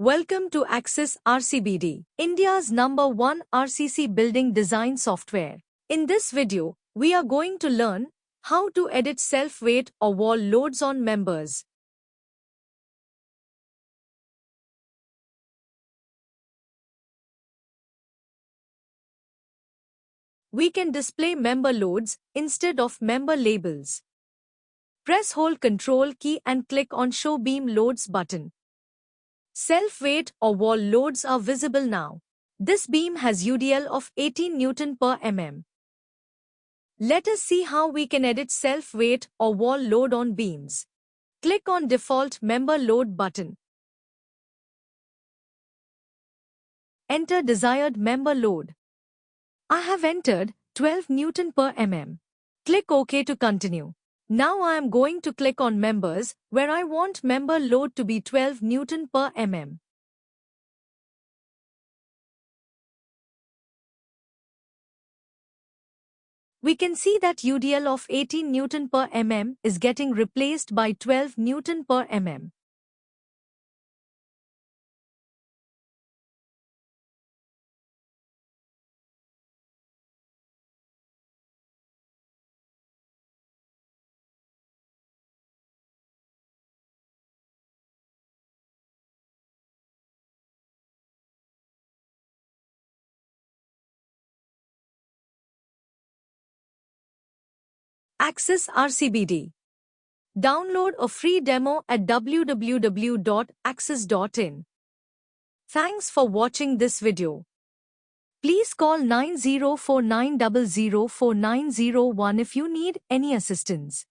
Welcome to Akses RCBD, India's #1 RCC building design software. In this video, we are going to learn how to edit self-weight or wall loads on members. We can display member loads instead of member labels. Press hold Ctrl key and click on Show Beam Loads button. Self-weight or wall loads are visible now. This beam has UDL of 18 Newton per mm. Let us see how we can edit self-weight or wall load on beams. Click on Default Member Load button. Enter desired member load. I have entered 12 Newton per mm. Click OK to continue. Now I am going to click on members, where I want member load to be 12 Newton per mm. We can see that UDL of 18 Newton per mm is getting replaced by 12 Newton per mm. Akses RCBD. Download a free demo at www.akses.in. Thanks for watching this video. Please call 9049004901 if you need any assistance.